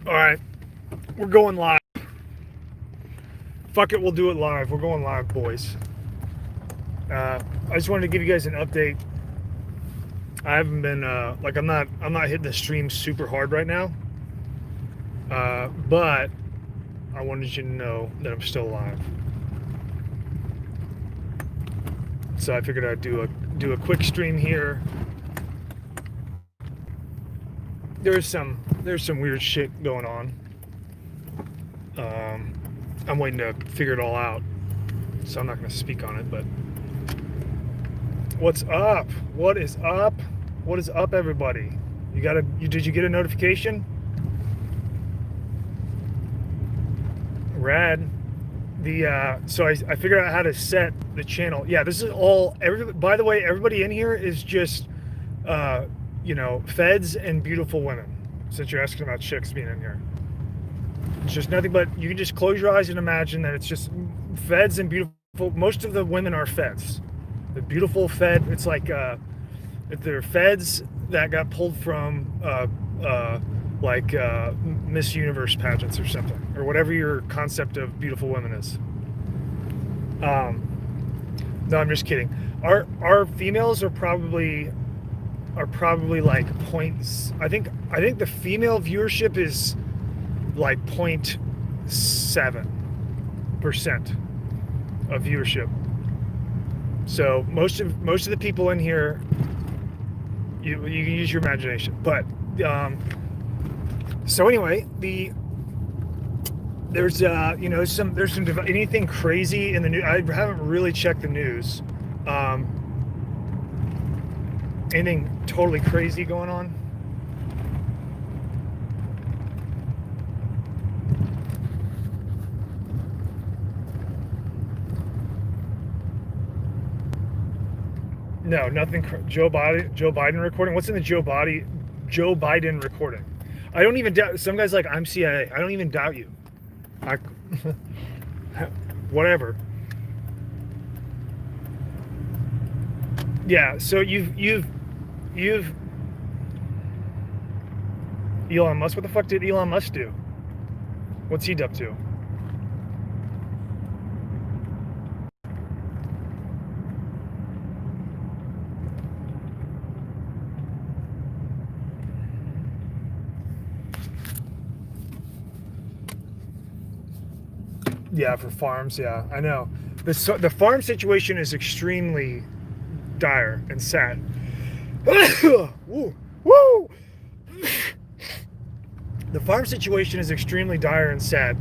All right, we're going live. Fuck it, we'll do it live. We're going live, boys. I just wanted to give you guys an update. I haven't been I'm not hitting the stream super hard right now. But I wanted you to know that I'm still alive. So I figured I'd do a quick stream here. There's some weird shit going on. I'm waiting to figure it all out, so I'm not going to speak on it. But what's up? What is up? What is up, everybody? Did you get a notification? Rad. So I figured out how to set the channel. Yeah, this is all. By the way, everybody in here is just, feds and beautiful women. Since you're asking about chicks being in here, it's just nothing but you can just close your eyes and imagine that it's just feds and beautiful. Most of the women are feds. The beautiful fed. It's like they're feds that got pulled from Miss Universe pageants or something, or whatever your concept of beautiful women is. No, I'm just kidding. Our females are probably like points. I think the female viewership is like 0.7% of viewership. So most of the people in here, you can use your imagination. But so anyway, there's anything crazy in the news. I haven't really checked the news. Anything totally crazy going on? No, nothing. Joe Biden recording. What's in the Joe Biden recording? I don't even doubt. Some guys like, I'm CIA. I don't even doubt you. Whatever. Yeah. So you've Elon Musk. What the fuck did Elon Musk do? What's he up to? Yeah, for farms. Yeah, I know. The farm situation is extremely dire and sad. Woo, woo. The farm situation is extremely dire and sad.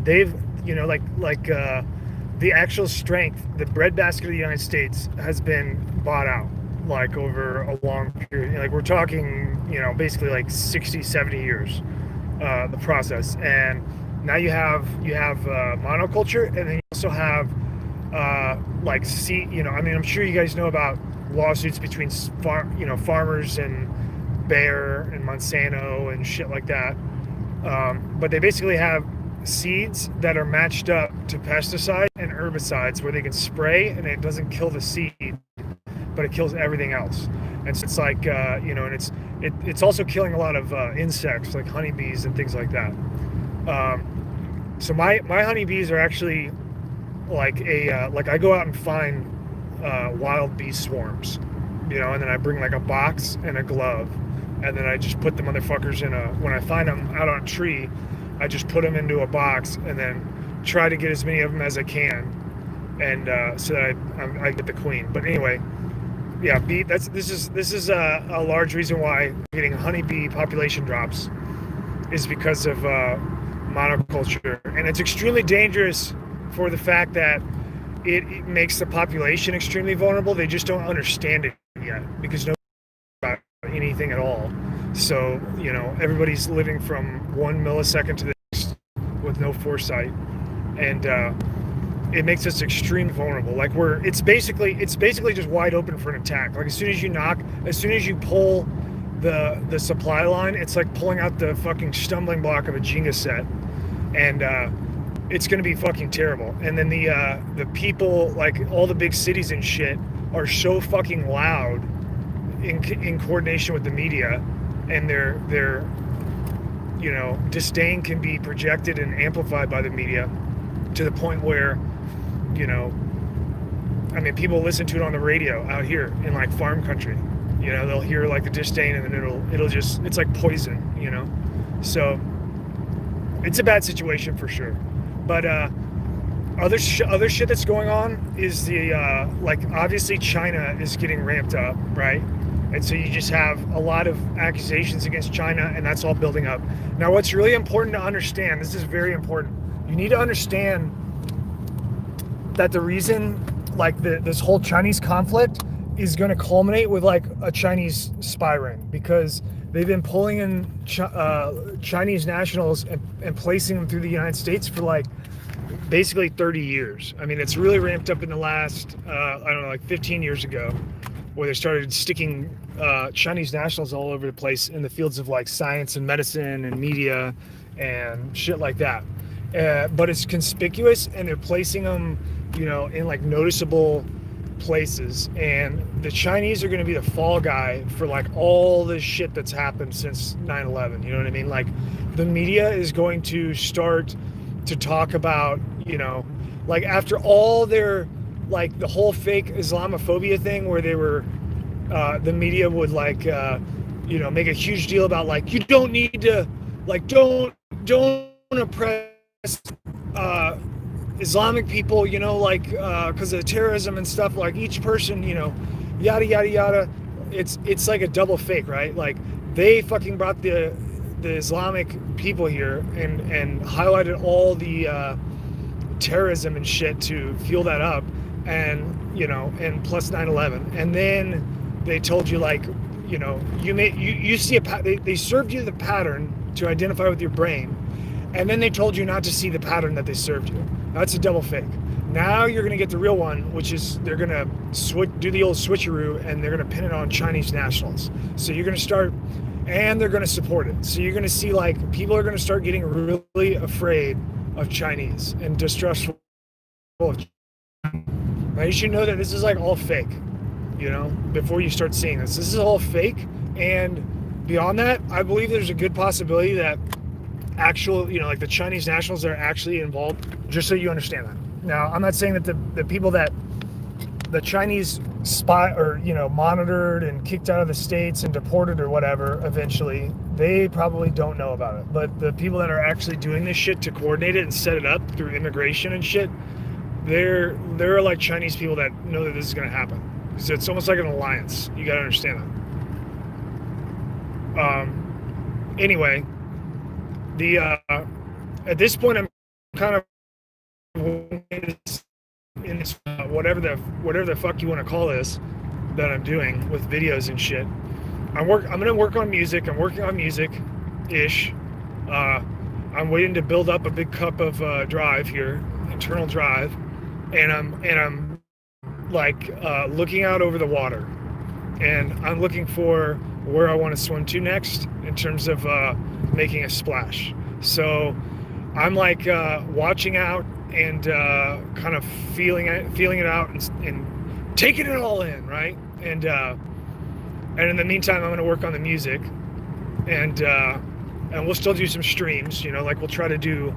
They've, the actual strength, the breadbasket of the United States has been bought out, like over a long period. Like we're talking, basically like 60, 70 years, the process. And now you have monoculture, and then you also have I'm sure you guys know about lawsuits between farmers and Bayer and Monsanto and shit like that. But they basically have seeds that are matched up to pesticides and herbicides where they can spray and it doesn't kill the seed, but it kills everything else. And so it's like, and it's also killing a lot of insects like honeybees and things like that. So my honeybees are actually like I go out and find wild bee swarms, and then I bring like a box and a glove, and then I just put the motherfuckers when I find them out on a tree, I just put them into a box and then try to get as many of them as I can, and so that I get the queen. But anyway, yeah, this is a large reason why getting honeybee population drops is because of monoculture, and it's extremely dangerous for the fact that it makes the population extremely vulnerable. They just don't understand it yet because nobody knows about anything at all. So everybody's living from 1 millisecond to the next with no foresight, and it makes us extremely vulnerable. Like it's basically just wide open for an attack. Like as soon as you pull the supply line, it's like pulling out the fucking stumbling block of a Jenga set, and it's gonna be fucking terrible. And then the people, like all the big cities and shit, are so fucking loud in coordination with the media, and they're disdain can be projected and amplified by the media to the point where, I mean, people listen to it on the radio out here in like farm country. They'll hear like the disdain, and then it's like poison. So it's a bad situation for sure. But other shit that's going on is the like obviously China is getting ramped up, right? And so you just have a lot of accusations against China, and that's all building up. Now, what's really important to understand, this is very important. You need to understand that the reason like this whole Chinese conflict is going to culminate with like a Chinese spy ring, because they've been pulling in Chinese nationals and placing them through the United States for like basically 30 years. I mean, it's really ramped up in the last, I don't know, like 15 years ago, where they started sticking Chinese nationals all over the place in the fields of like science and medicine and media and shit like that. But it's conspicuous, and they're placing them, in like noticeable places. And the Chinese are going to be the fall guy for like all this shit that's happened since 9/11. You know what I mean? Like the media is going to start to talk about, like after all their, like the whole fake Islamophobia thing where they were, the media would like, make a huge deal about like, you don't need to, like, don't oppress, Islamic people, like, because of terrorism and stuff, like each person, yada, yada, yada. It's like a double fake, right? Like they fucking brought the Islamic people here and highlighted all the terrorism and shit to fuel that up, and and plus 9/11, and then they told you like, you see they served you the pattern to identify with your brain, and then they told you not to see the pattern that they served you. That's a double fake. Now you're going to get the real one, which is they're going to do the old switcheroo, and they're going to pin it on Chinese nationals. So you're going to start, and they're going to support it. So you're going to see like people are going to start getting really afraid of Chinese and distrustful of China. Now you should know that this is like all fake, before you start seeing this. This is all fake, and beyond that, I believe there's a good possibility that actual, like the Chinese nationals are actually involved, just so you understand that. Now, I'm not saying that the people that the Chinese spy or, monitored and kicked out of the States and deported or whatever, eventually, they probably don't know about it. But the people that are actually doing this shit to coordinate it and set it up through immigration and shit, there are like Chinese people that know that this is going to happen. So it's almost like an alliance. You got to understand that. Anyway, at this point, I'm kind of in this whatever the fuck you want to call this that I'm doing with videos and shit. I'm gonna work on music. I'm working on music ish. I'm waiting to build up a big cup of drive here, internal drive, and I'm like looking out over the water, and I'm looking for where I want to swim to next in terms of making a splash. So I'm like watching out and kind of feeling it out and taking it all in, right? And in the meantime, I'm going to work on the music, and we'll still do some streams, like we'll try to do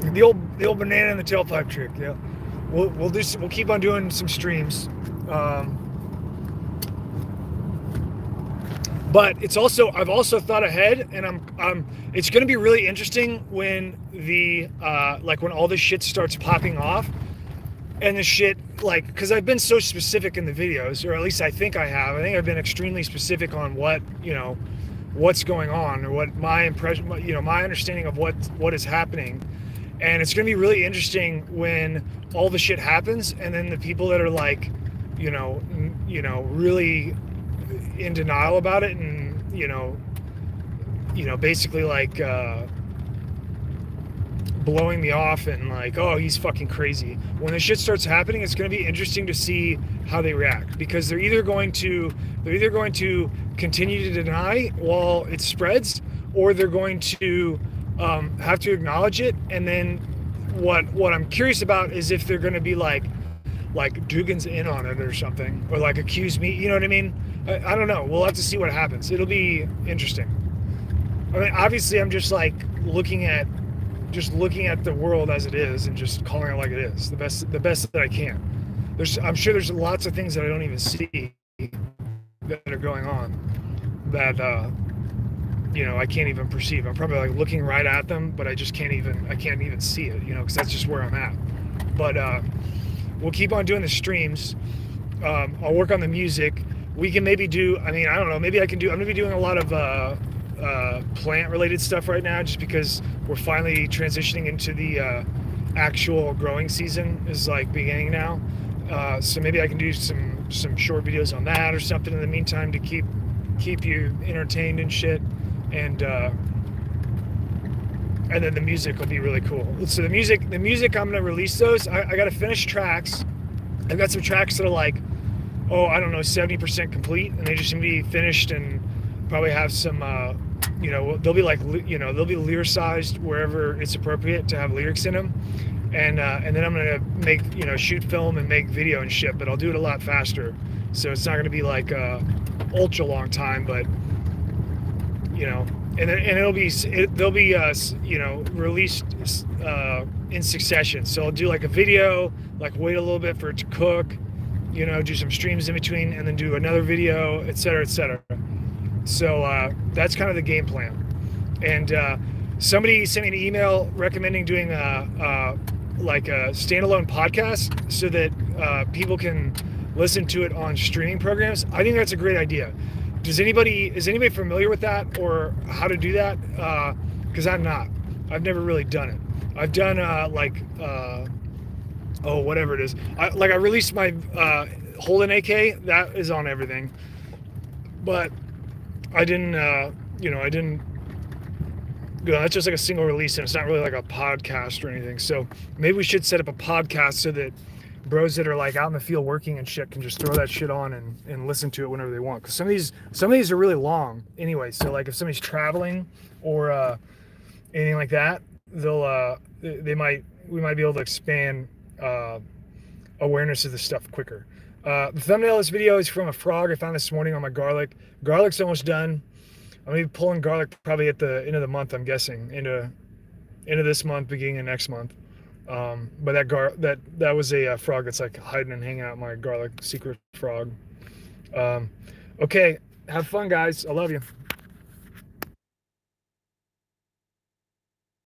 the old banana in the tailpipe trick. Yeah, we'll keep on doing some streams. But I've also thought ahead, and it's going to be really interesting when when all this shit starts popping off, and the shit, like, because I've been so specific in the videos, or at least I think I have. I think I've been extremely specific on what, what's going on, or what my impression, my understanding of what is happening. And it's going to be really interesting when all the shit happens, and then the people that are like, really in denial about it, and basically like blowing me off and like, oh, he's fucking crazy. When the shit starts happening, it's going to be interesting to see how they react, because they're either going to continue to deny while it spreads, or they're going to have to acknowledge it. And then what I'm curious about is if they're going to be like Dugan's in on it or something, or like accuse me, you know what I mean? I don't know. We'll have to see what happens. It'll be interesting. I mean, obviously, I'm just like looking at the world as it is and just calling it like it is, the best that I can. I'm sure there's lots of things that I don't even see that are going on that I can't even perceive. I'm probably like looking right at them, but I can't even see it, because that's just where I'm at. But we'll keep on doing the streams. I'll work on the music. We can maybe do, I don't know, maybe I'm going to be doing a lot of plant related stuff right now, just because we're finally transitioning into the actual growing season is like beginning now. So maybe I can do some short videos on that or something in the meantime to keep you entertained and shit. And then the music will be really cool. So the music I'm gonna release those. I gotta finish tracks. I've got some tracks that are like, 70% complete, and they just gonna be finished, and probably have some they'll be like they'll be lyricized wherever it's appropriate to have lyrics in them. And then I'm gonna make shoot film and make video and shit, but I'll do it a lot faster, so it's not gonna be like ultra long time, but and they'll be released in succession. So I'll do like a video, like wait a little bit for it to cook, do some streams in between, and then do another video, etc., etc. So that's kind of the game plan. And somebody sent me an email recommending doing a standalone podcast so that people can listen to it on streaming programs. I think that's a great idea. Is anybody familiar with that, or how to do that? Because I'm not. I've never really done it. I've done whatever it is. I released my Holden AK. That is on everything, but I didn't. That's just like a single release, and it's not really like a podcast or anything. So maybe we should set up a podcast so that bros that are like out in the field working and shit can just throw that shit on and listen to it whenever they want. Because some of these are really long anyway. So like if somebody's traveling or anything like that, we might be able to expand awareness of this stuff quicker. The thumbnail of this video is from a frog I found this morning on my garlic. Garlic's almost done. I'm gonna be pulling garlic probably at the end of the month, I'm guessing, into this month, beginning of next month. But that was a frog that's like hiding and hanging out, my garlic secret frog. Okay, have fun, guys. I love you.